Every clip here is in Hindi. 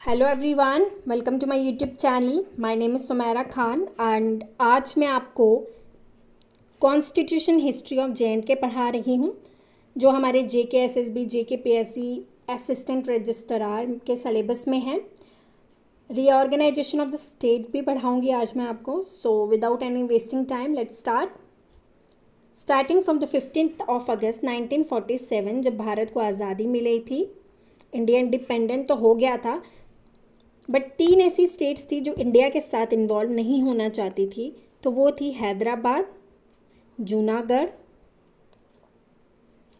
Hello everyone, welcome to my YouTube channel. My name is Sumera Khan and आज मैं आपको कॉन्स्टिट्यूशन हिस्ट्री ऑफ जे.एंड.के पढ़ा रही हूँ, जो हमारे JK SSB JK PSC assistant registrar के सिलेबस में है। रीऑर्गेनाइजेशन ऑफ द स्टेट भी पढ़ाऊँगी आज मैं आपको। So without any wasting time let's starting from the 15th of August 1947, जब भारत को आज़ादी मिली थी। इंडिया इंडिपेंडेंट तो हो गया था, बट 3 ऐसी स्टेट्स थी जो इंडिया के साथ इन्वॉल्व नहीं होना चाहती थी। तो वो थी हैदराबाद, जूनागढ़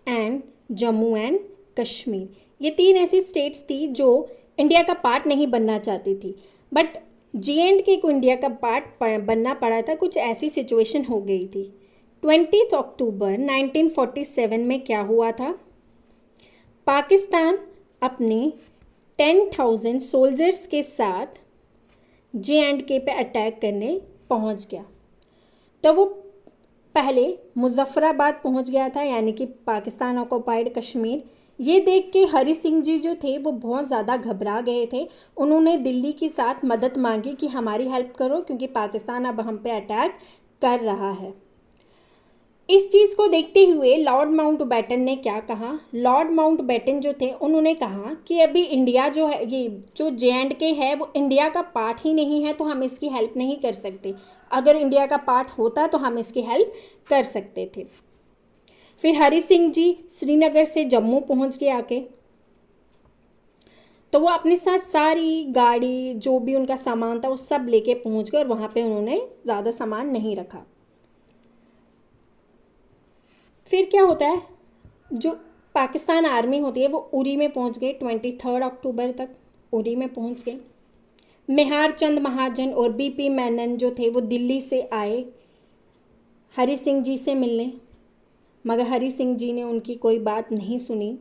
एंड जम्मू एंड कश्मीर। ये 3 ऐसी स्टेट्स थी जो इंडिया का पार्ट नहीं बनना चाहती थी, बट जे.एंड.के को इंडिया का पार्ट बनना पड़ा था। कुछ ऐसी सिचुएशन हो गई थी। 20 अक्टूबर 1947 में क्या हुआ था? पाकिस्तान अपने 10,000 सोल्जर्स के साथ जे.एंड.के पे अटैक करने पहुंच गया। तो वो पहले मुजफ्फराबाद पहुंच गया था, यानी कि पाकिस्तान ऑक्युपाइड कश्मीर। ये देख के हरि सिंह जी जो थे वो बहुत ज़्यादा घबरा गए थे। उन्होंने दिल्ली के साथ मदद मांगी कि हमारी हेल्प करो, क्योंकि पाकिस्तान अब हम पे अटैक कर रहा है। इस चीज़ को देखते हुए लॉर्ड माउंटबेटन ने क्या कहा? लॉर्ड माउंटबेटन जो थे उन्होंने कहा कि अभी इंडिया जो है, ये जो जे.एंड.के है वो इंडिया का पार्ट ही नहीं है, तो हम इसकी हेल्प नहीं कर सकते। अगर इंडिया का पार्ट होता तो हम इसकी हेल्प कर सकते थे। फिर हरि सिंह जी श्रीनगर से जम्मू पहुंच गए आके। तो वो अपने साथ सारी गाड़ी, जो भी उनका सामान था, वो सब लेके पहुंच गए और वहाँ पे उन्होंने ज़्यादा सामान नहीं रखा। फिर क्या होता है, जो पाकिस्तान आर्मी होती है वो उरी में पहुंच गई। 23 अक्टूबर तक उरी में पहुंच गए। मेहर चंद महाजन और BP मेनन जो थे वो दिल्ली से आए हरि सिंह जी से मिलने, मगर हरि सिंह जी ने उनकी कोई बात नहीं सुनी,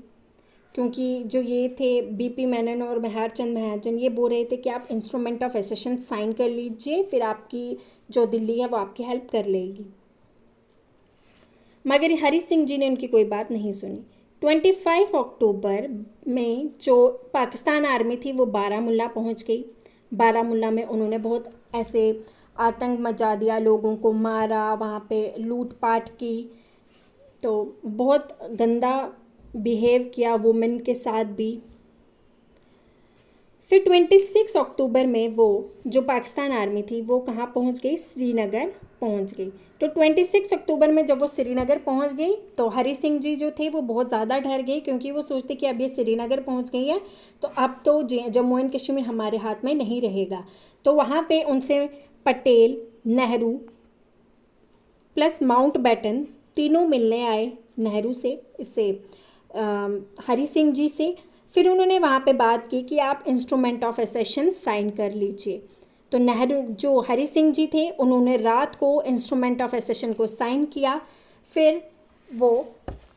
क्योंकि जो ये थे BP मेनन और मेहर चंद महाजन, ये बोल रहे थे कि आप इंस्ट्रूमेंट ऑफ एसेशन साइन कर लीजिए, फिर आपकी जो दिल्ली है वो आपकी हेल्प कर लेगी। मगर हरि सिंह जी ने उनकी कोई बात नहीं सुनी। 25 अक्टूबर में जो पाकिस्तान आर्मी थी वो बारामुल्ला पहुंच गई। बारामुल्ला में उन्होंने बहुत ऐसे आतंक मचा दिया, लोगों को मारा, वहाँ पे लूटपाट की, तो बहुत गंदा बिहेव किया वुमेन के साथ भी। फिर 26 अक्टूबर में वो जो पाकिस्तान आर्मी थी वो कहाँ पहुँच गई? श्रीनगर पहुँच गई। तो 26 अक्टूबर में जब वो श्रीनगर पहुँच गई तो हरि सिंह जी जो थे वो बहुत ज़्यादा डर गए, क्योंकि वो सोचते कि अब ये श्रीनगर पहुँच गई है तो अब तो जम्मू एंड कश्मीर हमारे हाथ में नहीं रहेगा। तो वहाँ पे उनसे पटेल, नेहरू प्लस माउंटबेटन तीनों मिलने आए नेहरू से, इससे हरि सिंह जी से। फिर उन्होंने वहाँ पे बात की कि आप इंस्ट्रूमेंट ऑफ एसेशन साइन कर लीजिए। तो नेहरू जो हरि सिंह जी थे उन्होंने रात को इंस्ट्रूमेंट ऑफ एसेशन को साइन किया। फिर वो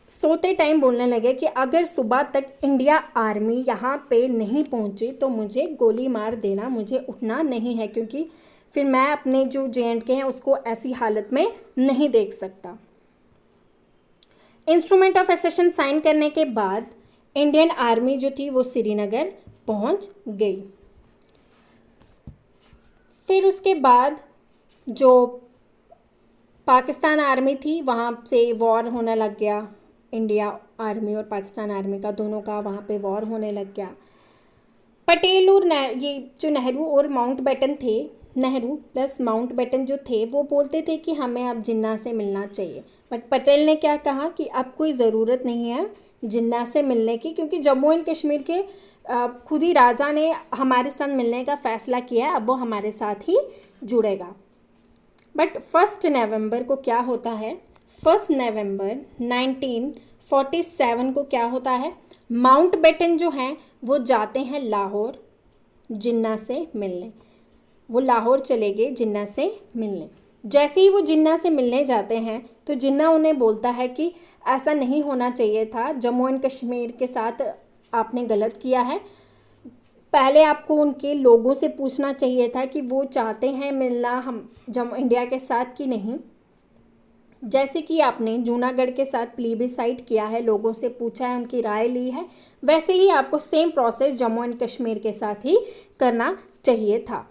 सोते टाइम बोलने लगे कि अगर सुबह तक इंडिया आर्मी यहाँ पे नहीं पहुँची तो मुझे गोली मार देना, मुझे उठना नहीं है, क्योंकि फिर मैं अपने जो जे.एंड.के हैं उसको ऐसी हालत में नहीं देख सकता। इंस्ट्रूमेंट ऑफ एसेशन साइन करने के बाद इंडियन आर्मी जो थी वो श्रीनगर पहुंच गई। फिर उसके बाद जो पाकिस्तान आर्मी थी वहाँ से वॉर होने लग गया। इंडिया आर्मी और पाकिस्तान आर्मी का, दोनों का वहाँ पे वॉर होने लग गया। पटेल और ये जो नेहरू और माउंटबेटन थे, नेहरू प्लस माउंटबेटन जो थे वो बोलते थे कि हमें अब जिन्ना से मिलना चाहिए, बट पटेल ने क्या कहा कि अब कोई ज़रूरत नहीं है जिन्ना से मिलने की, क्योंकि जम्मू एंड कश्मीर के खुद ही राजा ने हमारे साथ मिलने का फ़ैसला किया है, अब वो हमारे साथ ही जुड़ेगा। बट 1 नवंबर को क्या होता है? 1 नवंबर 1947 को क्या होता है? माउंटबेटन जो हैं वो जाते हैं लाहौर जिन्ना से मिलने। वो लाहौर चले गए जिन्ना से मिलने। जैसे ही वो जिन्ना से मिलने जाते हैं तो जिन्ना उन्हें बोलता है कि ऐसा नहीं होना चाहिए था, जम्मू एंड कश्मीर के साथ आपने गलत किया है, पहले आपको उनके लोगों से पूछना चाहिए था कि वो चाहते हैं मिलना हम इंडिया के साथ कि नहीं। जैसे कि आपने जूनागढ़ के साथ प्लीबिसाइट किया है, लोगों से पूछा है, उनकी राय ली है, वैसे ही आपको same process Jammu and Kashmir के साथ ही करना चाहिए था।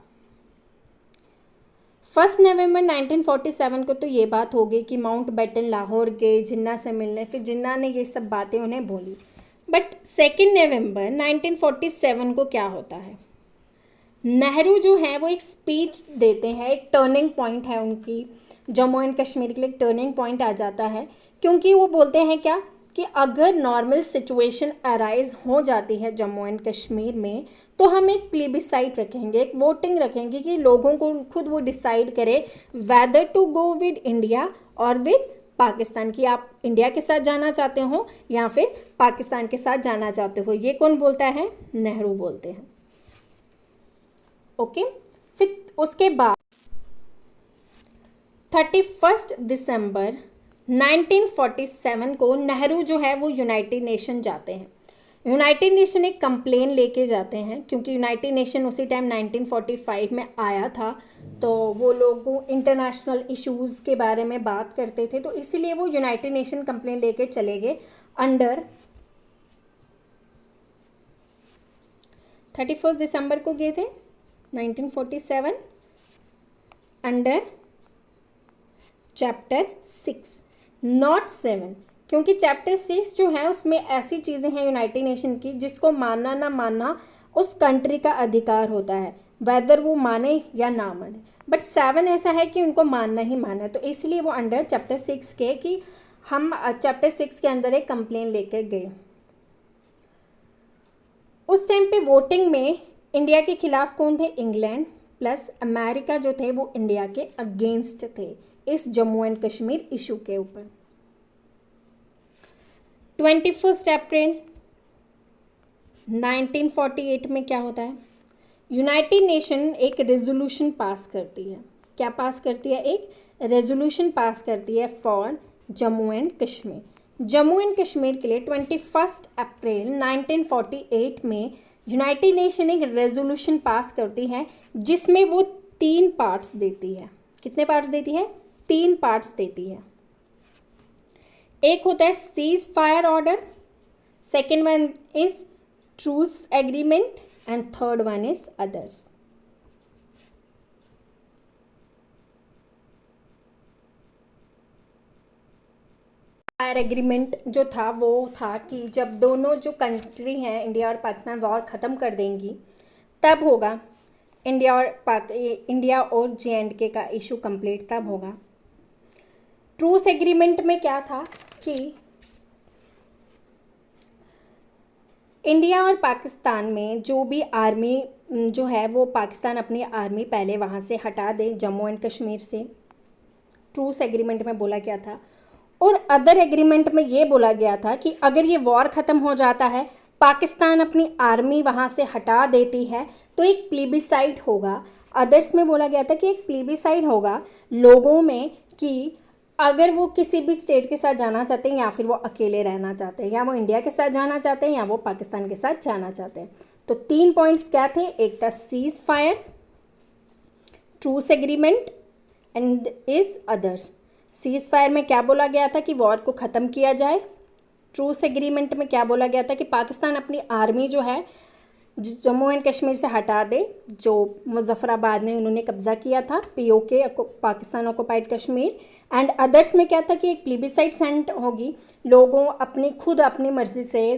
1 नवंबर 1947 को तो ये बात हो गई कि माउंट बैटन लाहौर गए जिन्ना से मिलने, फिर जिन्ना ने ये सब बातें उन्हें बोली। बट 2 नवंबर 1947 को क्या होता है, नेहरू जो है वो एक स्पीच देते हैं, एक टर्निंग पॉइंट है उनकी, जम्मू एंड कश्मीर के लिए एक टर्निंग पॉइंट आ जाता है, क्योंकि वो बोलते हैं क्या कि अगर नॉर्मल सिचुएशन अराइज हो जाती है जम्मू एंड कश्मीर में तो हम एक प्लेबिसाइट रखेंगे, एक वोटिंग रखेंगे कि लोगों को खुद वो डिसाइड करे whether to go with India और विद पाकिस्तान, की आप इंडिया के साथ जाना चाहते हो या फिर पाकिस्तान के साथ जाना चाहते हो। ये कौन बोलता है, नेहरू बोलते हैं। ओके, फिर उसके बाद 31 दिसंबर 1947 को नेहरू जो है वो यूनाइटेड नेशन जाते हैं। यूनाइटेड नेशन एक कंप्लेन लेके जाते हैं, क्योंकि यूनाइटेड नेशन उसी टाइम 1945 में आया था, तो वो लोग इंटरनेशनल इश्यूज़ के बारे में बात करते थे, तो इसीलिए वो यूनाइटेड नेशन कंप्लेन लेके चले गए अंडर 31 दिसंबर को गए थे 1947 अंडर चैप्टर 6 नॉट 7, क्योंकि चैप्टर 6 जो है उसमें ऐसी चीज़ें हैं यूनाइटेड नेशन की जिसको मानना ना मानना उस कंट्री का अधिकार होता है, वेदर वो माने या ना माने। बट 7 ऐसा है कि उनको मानना ही मानना है, तो इसलिए वो अंडर चैप्टर 6 के कि हम चैप्टर 6 के अंदर एक कंप्लेन लेके गए। उस टाइम पे वोटिंग में इंडिया के खिलाफ कौन थे, इंग्लैंड प्लस अमेरिका जो थे वो इंडिया के अगेंस्ट थे इस जम्मू एंड कश्मीर इशू के ऊपर। 21 अप्रैल 1948 में क्या होता है, यूनाइटेड नेशन एक रेजोल्यूशन पास करती है। क्या पास करती है, एक रेजोल्यूशन पास करती है for Jammu and Kashmir. Jammu and Kashmir के लिए 21 अप्रैल 1948 में यूनाइटेड नेशन एक रेजोल्यूशन पास करती है जिसमें वो 3 पार्ट्स देती है। कितने पार्ट्स देती है, 3 पार्ट्स देती है। एक होता है cease fire order, second one is truce agreement and third one is others. Fire agreement जो था वो था कि जब दोनों जो कंट्री हैं इंडिया और पाकिस्तान वॉर ख़त्म कर देंगी तब होगा इंडिया और JNK का इशू कंप्लीट तब होगा। ट्रूस एग्रीमेंट में क्या था कि इंडिया और पाकिस्तान में जो भी आर्मी जो है वो पाकिस्तान अपनी आर्मी पहले वहाँ से हटा दे जम्मू एंड कश्मीर से, ट्रूस एग्रीमेंट में बोला गया था। और अदर एग्रीमेंट में ये बोला गया था कि अगर ये वॉर ख़त्म हो जाता है, पाकिस्तान अपनी आर्मी वहाँ से हटा देती है तो एक प्लीबिसाइट होगा। अदर्स में बोला गया था कि एक प्लीबिसाइट होगा लोगों में कि अगर वो किसी भी स्टेट के साथ जाना चाहते हैं या फिर वो अकेले रहना चाहते हैं, या वो इंडिया के साथ जाना चाहते हैं या वो पाकिस्तान के साथ जाना चाहते हैं। तो 3 पॉइंट्स क्या थे, एक था cease fire, truce agreement and is others. Cease fire में क्या बोला गया था कि वॉर को ख़त्म किया जाए। ट्रूस एग्रीमेंट में क्या बोला गया था कि पाकिस्तान अपनी आर्मी जो है जम्मू एंड कश्मीर से हटा दे, जो मुजफ्फराबाद में उन्होंने कब्ज़ा किया था, POK Pakistan occupied Kashmir. And others में क्या था कि एक प्लीबिसाइट सेंट होगी, लोगों खुद अपनी मर्ज़ी से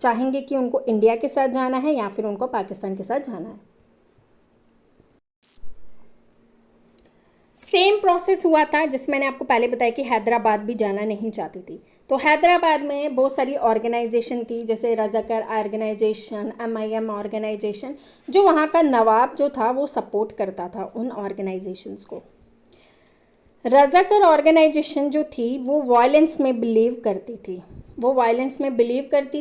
चाहेंगे कि उनको इंडिया के साथ जाना है या फिर उनको पाकिस्तान के साथ जाना है। सेम प्रोसेस हुआ था जिस मैंने आपको पहले बताया कि हैदराबाद भी जाना नहीं चाहती थी। तो हैदराबाद में बहुत सारी ऑर्गेनाइजेशन थी, जैसे रज़ाकर ऑर्गेनाइजेशन, MIM ऑर्गेनाइजेशन, जो वहाँ का नवाब जो था वो सपोर्ट करता था उन ऑर्गेनाइजेशंस को। रज़ाकर ऑर्गेनाइजेशन जो थी वो वायलेंस में बिलीव करती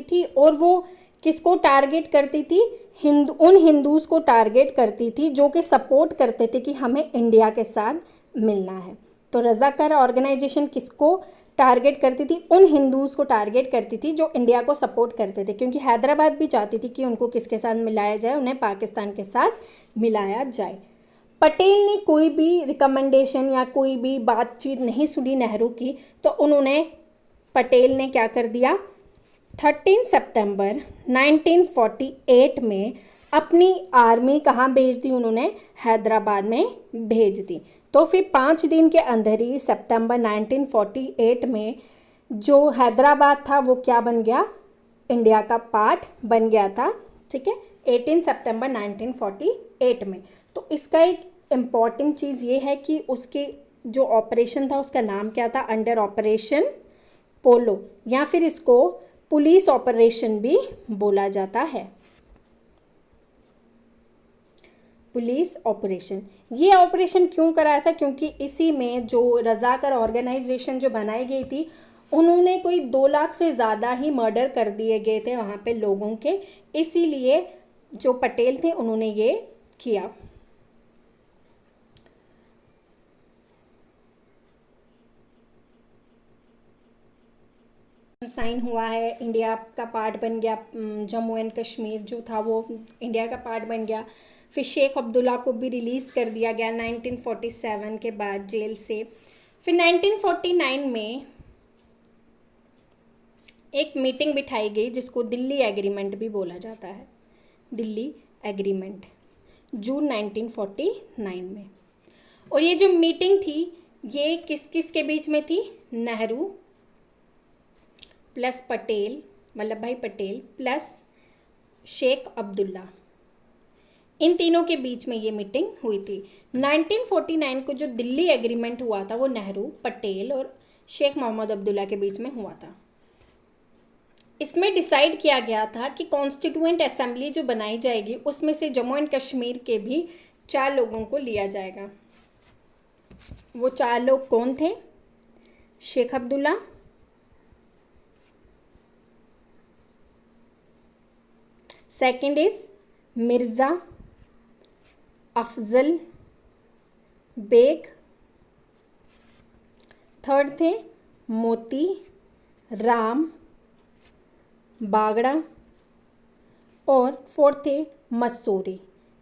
थी, और वो किसको टारगेट करती थी, उन हिंदूज़ को टारगेट करती थी जो कि सपोर्ट करते थे कि हमें इंडिया के साथ मिलना है। तो रज़ाकार ऑर्गेनाइजेशन किसको टारगेट करती थी, उन हिंदूज़ को टारगेट करती थी जो इंडिया को सपोर्ट करते थे, क्योंकि हैदराबाद भी चाहती थी कि उनको किसके साथ मिलाया जाए, उन्हें पाकिस्तान के साथ मिलाया जाए। पटेल ने कोई भी रिकमेंडेशन या कोई भी बातचीत नहीं सुनी नेहरू की, तो पटेल ने क्या कर दिया, 13 सितंबर 1948 में अपनी आर्मी कहाँ भेज दी उन्होंने, हैदराबाद में भेज दी। तो फिर 5 दिन के अंदर ही सितंबर 1948 में जो हैदराबाद था वो क्या बन गया, इंडिया का पार्ट बन गया था। ठीक है, 18 सितंबर 1948 में। तो इसका एक इम्पॉर्टेंट चीज़ ये है कि उसके जो ऑपरेशन था उसका नाम क्या था, अंडर ऑपरेशन पोलो, या फिर इसको पुलिस ऑपरेशन भी बोला जाता है, पुलिस ऑपरेशन। ये ऑपरेशन क्यों कराया था, क्योंकि इसी में जो रजाकर ऑर्गेनाइजेशन जो बनाई गई थी, उन्होंने कोई 2 लाख से ज़्यादा ही मर्डर कर दिए गए थे वहाँ पे लोगों के, इसीलिए जो पटेल थे उन्होंने ये किया। साइन हुआ है, इंडिया का पार्ट बन गया, जम्मू एंड कश्मीर जो था वो इंडिया का पार्ट बन गया। फिर शेख अब्दुल्ला को भी रिलीज़ कर दिया गया 1947 के बाद जेल से। फिर 1949 में एक मीटिंग बिठाई गई जिसको दिल्ली एग्रीमेंट भी बोला जाता है, दिल्ली एग्रीमेंट, जून 1949 में। और ये जो मीटिंग थी ये किस किस के बीच में थी, नेहरू प्लस पटेल, वल्लभ भाई पटेल प्लस शेख अब्दुल्ला, इन तीनों के बीच में ये मीटिंग हुई थी। 1949 को जो दिल्ली एग्रीमेंट हुआ था वो नेहरू, पटेल और शेख मोहम्मद अब्दुल्ला के बीच में हुआ था। इसमें डिसाइड किया गया था कि कॉन्स्टिट्यूएंट असेंबली जो बनाई जाएगी उसमें से जम्मू एंड कश्मीर के भी 4 लोगों को लिया जाएगा। वो 4 लोग कौन थे, Sheikh Abdullah, second is Mirza Afzal Beg, third थे मोती राम बागड़ा और फोर्थ थे मसूरी।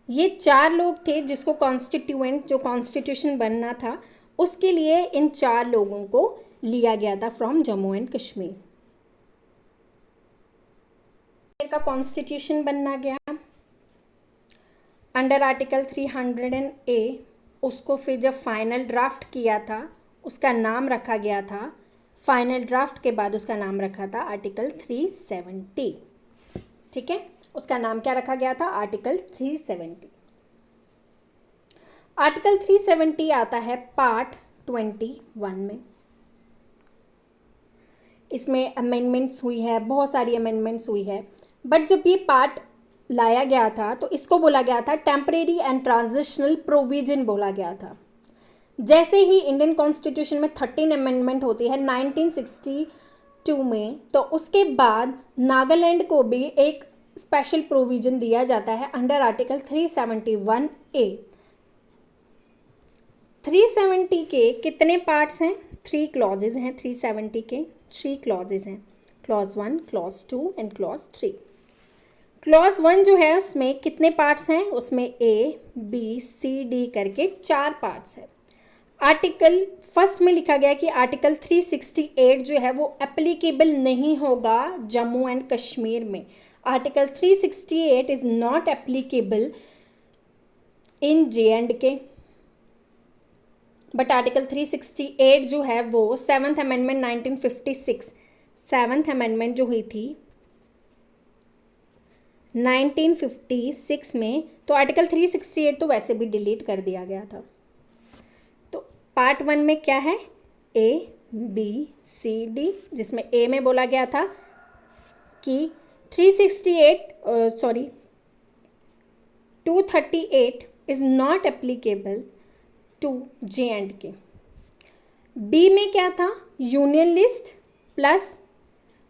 ये 4 लोग थे जिसको कॉन्स्टिट्यूएंट जो कॉन्स्टिट्यूशन बनना था उसके लिए इन 4 लोगों को लिया गया था फ्रॉम जम्मू एंड कश्मीर। का कॉन्स्टिट्यूशन बनना गया अंडर आर्टिकल 300A। उसको फिर जब फाइनल ड्राफ्ट किया था उसका नाम रखा गया था, फाइनल ड्राफ्ट के बाद उसका नाम रखा था आर्टिकल 370। ठीक है, उसका नाम क्या रखा गया था, आर्टिकल 370। आर्टिकल 370 आता है पार्ट 21 में। इसमें अमेंडमेंट्स हुई है, बहुत सारी अमेंडमेंट्स हुई है, बट जब ये पार्ट लाया गया था तो इसको बोला गया था टेम्परेरी एंड ट्रांजिशनल प्रोविजन बोला गया था। जैसे ही इंडियन कॉन्स्टिट्यूशन में 13 अमेंडमेंट होती है 1962 में, तो उसके बाद नागालैंड को भी एक स्पेशल प्रोविजन दिया जाता है अंडर आर्टिकल 371A। 370 के कितने पार्ट्स हैं, 3 क्लॉजेज हैं 370 के, 3 क्लॉजेज हैं, clause 1, clause 2 and clause 3। Clause 1 जो है उसमें कितने पार्ट्स हैं, उसमें A, B, C, D करके 4 पार्ट्स हैं। आर्टिकल फर्स्ट में लिखा गया कि आर्टिकल 368 जो है वो एप्लीकेबल नहीं होगा जम्मू एंड कश्मीर में। Article 368 is not applicable in J&K, but article 368 जो है वो 7th अमेंडमेंट 1956, 7th अमेंडमेंट जो हुई थी 1956 में, तो आर्टिकल 368 तो वैसे भी डिलीट कर दिया गया था। तो पार्ट 1 में क्या है, A, B, C, D, जिसमें A में बोला गया था कि 238 is not applicable to J&K। B में क्या था, union list plus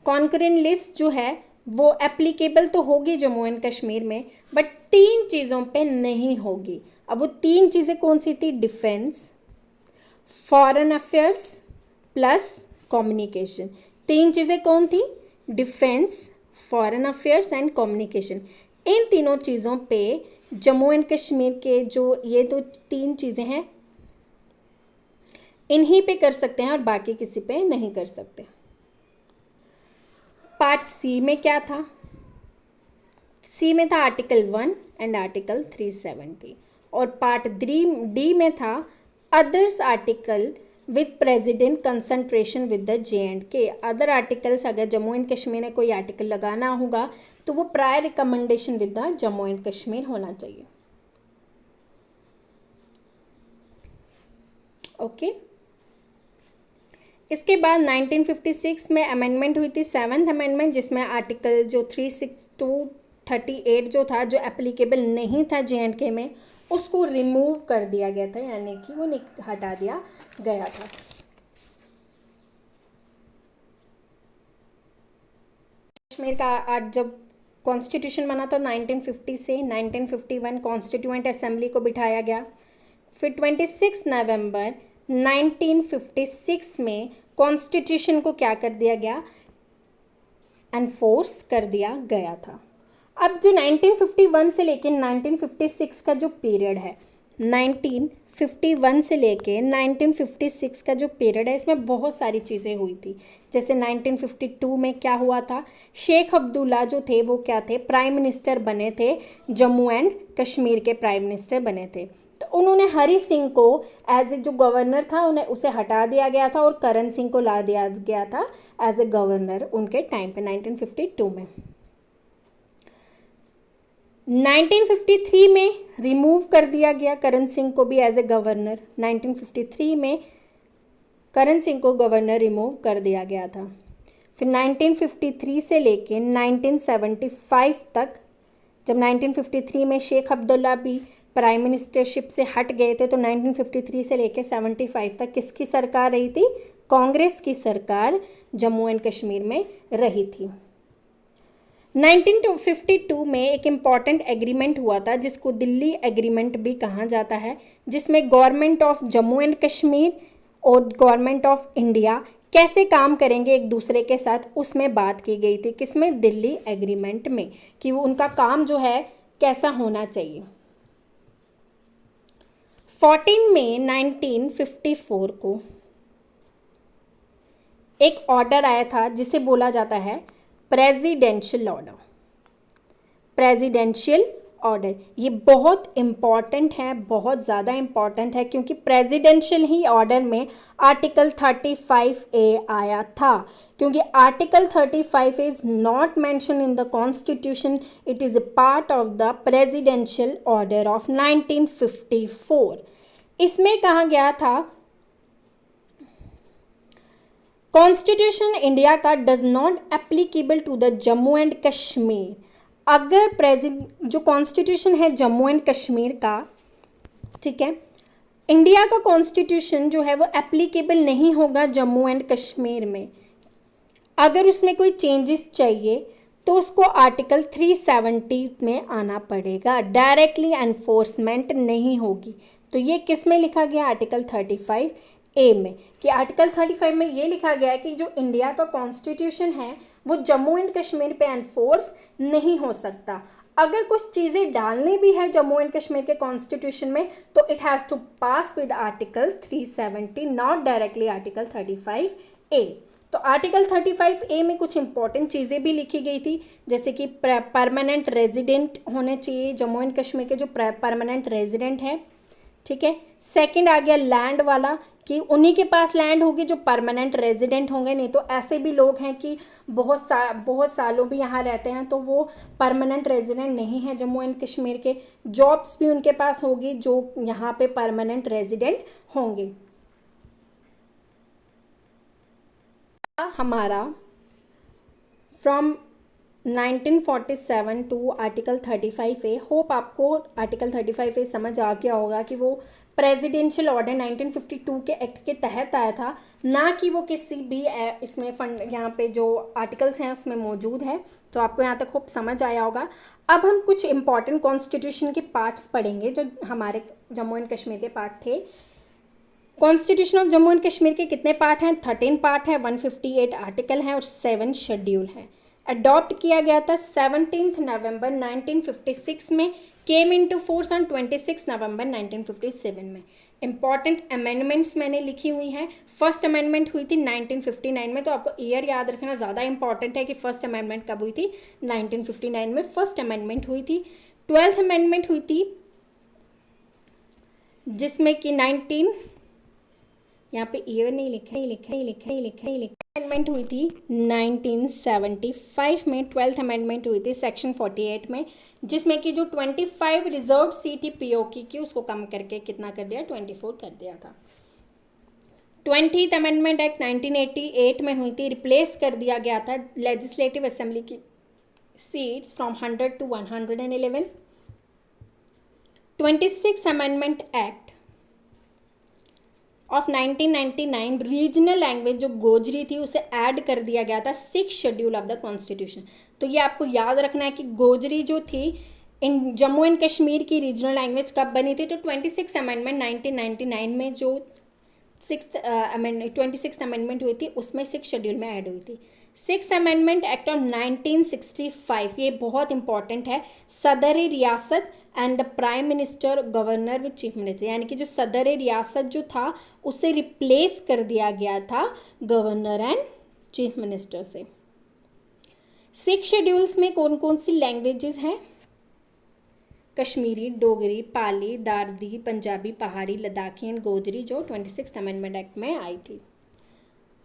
concurrent list जो है वो एप्लीकेबल तो होगी जम्मू एंड कश्मीर में, बट 3 चीज़ों पे नहीं होगी। अब वो 3 चीज़ें कौन सी थी, defence, foreign affairs plus communication. 3 चीज़ें कौन थी, defence, foreign affairs and communication. इन तीनों चीज़ों पे जम्मू एंड कश्मीर के जो ये तो 3 चीज़ें हैं, इन्हीं पे कर सकते हैं और बाकी किसी पे नहीं कर सकते। पार्ट सी में क्या था? सी में था आर्टिकल 1 एंड आर्टिकल 370, और पार्ट डी में था others article with president concentration with the J&K। Other articles, अगर जम्मू एंड कश्मीर ने कोई आर्टिकल लगाना होगा तो वो prior recommendation with the Jammu and Kashmir होना चाहिए। ओके। इसके बाद 1956 में अमेंडमेंट हुई थी, 7th अमेंडमेंट, जिसमें आर्टिकल जो 36238 जो था, जो एप्लीकेबल नहीं था J&K में, उसको रिमूव कर दिया गया था, यानी कि वो हटा दिया गया था। कश्मीर का आज जब कॉन्स्टिट्यूशन बना था 1950 से 1951 कॉन्स्टिट्यूएंट असेंबली को बिठाया गया। फिर 26 नवंबर 1956 में कॉन्स्टिट्यूशन को क्या कर दिया गया? एनफोर्स कर दिया गया था। अब जो 1951 से लेके 1956 का जो पीरियड है, 1951 से लेके 1956 का जो पीरियड है, इसमें बहुत सारी चीज़ें हुई थी। जैसे 1952 में क्या हुआ था? शेख अब्दुल्ला जो थे वो क्या थे? प्राइम मिनिस्टर बने थे, जम्मू एंड कश्मीर के प्राइम मिनिस्टर बने थे। तो उन्होंने हरी सिंह को एज ए जो गवर्नर था उसे हटा दिया गया था और करण सिंह को ला दिया गया था एज ए गवर्नर उनके टाइम पे 1952 में। 1953 में रिमूव कर दिया गया करण सिंह को भी एज ए गवर्नर। 1953 में करण सिंह को गवर्नर रिमूव कर दिया गया था। फिर 1953 से लेके 1975 तक, जब 1953 में शेख अब्दुल्ला भी प्राइम मिनिस्टरशिप से हट गए थे, तो 1953 से लेके 75 तक किसकी सरकार रही थी? कांग्रेस की सरकार जम्मू एंड कश्मीर में रही थी। 1952 में एक इम्पॉर्टेंट एग्रीमेंट हुआ था जिसको दिल्ली एग्रीमेंट भी कहा जाता है, जिसमें government of Jammu and Kashmir और गवर्नमेंट ऑफ इंडिया कैसे काम करेंगे एक दूसरे के साथ, उसमें बात की गई थी। किसमें? दिल्ली एग्रीमेंट में, कि वो उनका काम जो है कैसा होना चाहिए। 14 मई 1954 को एक ऑर्डर आया था जिसे बोला जाता है प्रेसिडेंशियल ऑर्डर। प्रेसिडेंशियल ऑर्डर ये बहुत इम्पॉर्टेंट है, बहुत ज़्यादा इम्पॉर्टेंट है, क्योंकि प्रेसिडेंशियल ही ऑर्डर में आर्टिकल 35A आया था। क्योंकि article 35 is not mention in the constitution, it is a part of the presidential order of 1954। इसमें कहा गया था कॉन्स्टिट्यूशन इंडिया का does not applicable to the Jammu and Kashmir. अगर जो कॉन्स्टिट्यूशन है जम्मू एंड कश्मीर का, ठीक है, इंडिया का कॉन्स्टिट्यूशन जो है वो एप्लीकेबल नहीं होगा जम्मू एंड कश्मीर में। अगर उसमें कोई चेंजेस चाहिए तो उसको आर्टिकल 370 में आना पड़ेगा, डायरेक्टली एनफोर्समेंट नहीं होगी। तो ये किस में लिखा गया? आर्टिकल 35A में, कि आर्टिकल 35 में ये लिखा गया है कि जो इंडिया का कॉन्स्टिट्यूशन है वो जम्मू एंड कश्मीर पे एनफोर्स नहीं हो सकता। अगर कुछ चीज़ें डालनी भी है जम्मू एंड कश्मीर के कॉन्स्टिट्यूशन में तो it has to pass with article 370, not directly article 35A। तो आर्टिकल 35A में कुछ इंपॉर्टेंट चीज़ें भी लिखी गई थी, जैसे कि परमानेंट रेजिडेंट होने चाहिए जम्मू एंड कश्मीर के, जो परमानेंट रेजिडेंट है, ठीक है। सेकंड आ गया लैंड वाला, कि उन्हीं के पास लैंड होगी जो परमानेंट रेजिडेंट होंगे, नहीं तो ऐसे भी लोग हैं कि बहुत सालों भी यहाँ रहते हैं तो वो परमानेंट रेजिडेंट नहीं है जम्मू एंड कश्मीर के। जॉब्स भी उनके पास होगी जो यहाँ पे परमानेंट रेजिडेंट होंगे। हमारा from 1947 to article 35A, hope आपको आर्टिकल 35A समझ आ गया होगा कि वो प्रेसिडेंशियल ऑर्डर 1952 के एक्ट के तहत आया था, ना कि वो किसी भी इसमें फंड यहाँ पे जो आर्टिकल्स हैं उसमें मौजूद है। तो आपको यहाँ तक होप समझ आया होगा। अब हम कुछ इंपॉर्टेंट कॉन्स्टिट्यूशन के पार्ट्स पढ़ेंगे जो हमारे जम्मू एंड कश्मीर के पार्ट थे। Constitution of Jammu and Kashmir के कितने पार्ट हैं? 13 पार्ट है, 158 आर्टिकल हैं और 7 शेड्यूल हैं। अडॉप्ट किया गया था 17 नवंबर 1956 में, केम इनटू फोर्स ऑन 26 नवंबर 1957 में। इंपॉर्टेंट अमेंडमेंट्स मैंने लिखी हुई हैं। फर्स्ट अमेंडमेंट हुई थी 1959 में, तो आपको ईयर याद रखना ज़्यादा इंपॉर्टेंट है कि फर्स्ट अमेंडमेंट कब हुई थी। 1959 में फर्स्ट अमेंडमेंट हुई थी। 12th अमेंडमेंट हुई थी जिसमें कि यहाँ पे ईयर नहीं लिखा अमेंडमेंट हुई थी 1975 में। 12th अमेंडमेंट हुई थी सेक्शन 48 में, जिसमें कि जो 25 रिजर्व सीट थी पीओके की उसको कम करके कितना कर दिया, 24 कर दिया था। 20th अमेंडमेंट एक्ट 1988 में हुई थी, रिप्लेस कर दिया गया था लेजिस्लेटिव असेंबली की seats from 100 to 111। 26th amendment act of 1999 regional language जो गोजरी थी उसे ऐड कर दिया गया था 6th schedule of the constitution. तो ये आपको याद रखना है कि गोजरी जो थी इन जम्मू एंड कश्मीर की रीजनल लैंग्वेज कब बनी थी, तो 26 अमेंडमेंट 1999 में जो 26th अमेंडमेंट हुई थी उसमें 6th शेड्यूल में ऐड हुई थी। 6th अमेंडमेंट एक्ट ऑफ 1965, ये बहुत इंपॉर्टेंट है। सदर रियासत and the prime minister governor with chief minister, यानी कि जो सदर रियासत जो था उसे रिप्लेस कर दिया गया था गवर्नर एंड चीफ मिनिस्टर से। 6 शेड्यूल्स में कौन कौन सी लैंग्वेजेस हैं? कश्मीरी, डोगरी, पाली, दार्दी, पंजाबी, पहाड़ी, लद्दाखी एंड गोजरी, जो 26th अमेंडमेंट एक्ट में आई थी।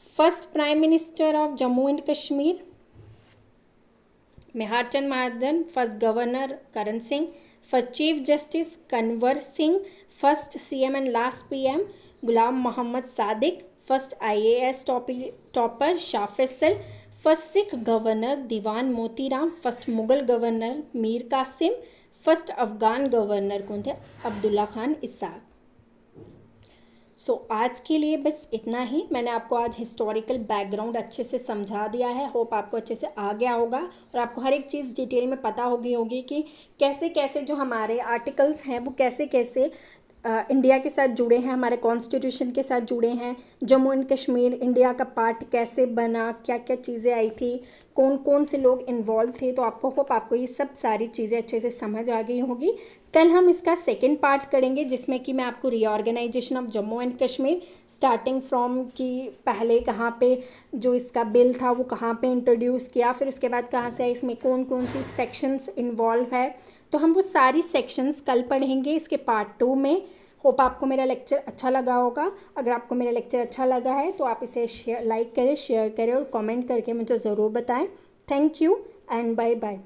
First prime minister of Jammu and Kashmir Mehar Chand Mahajan, first governor Karan Singh, first chief justice Kanwar Singh, first CM and last PM Ghulam Mohammad Sadiq, first IAS topper Shah Faisal, first Sikh governor Diwan Motiram, first Mughal governor Mir Qasim, first Afghan governor कौन थे? अब्दुल्ला खान इसाक। सो आज के लिए बस इतना ही। मैंने आपको आज हिस्टोरिकल बैकग्राउंड अच्छे से समझा दिया है। होप आपको अच्छे से आ गया होगा और आपको हर एक चीज़ डिटेल में पता होगी कि कैसे कैसे जो हमारे आर्टिकल्स हैं वो कैसे कैसे इंडिया के साथ जुड़े हैं, हमारे कॉन्स्टिट्यूशन के साथ जुड़े हैं। जम्मू एंड कश्मीर इंडिया का पार्ट कैसे बना, क्या क्या चीज़ें आई थी, कौन कौन से लोग इन्वॉल्व थे। तो आपको ये सब सारी चीज़ें अच्छे से समझ आ गई होगी। कल हम इसका सेकंड पार्ट करेंगे जिसमें कि मैं आपको reorganisation of Jammu and Kashmir starting from कि पहले कहाँ पे जो इसका बिल था वो कहाँ पे इंट्रोड्यूस किया, फिर उसके बाद कहाँ से इसमें कौन कौन सी सेक्शंस इन्वॉल्व है, तो हम वो सारी सेक्शंस कल पढ़ेंगे इसके पार्ट 2 में। होप आपको मेरा लेक्चर अच्छा लगा होगा। अगर आपको मेरा लेक्चर अच्छा लगा है तो आप इसे लाइक करें, शेयर करें और कमेंट करके मुझे ज़रूर बताएं। Thank you and bye bye.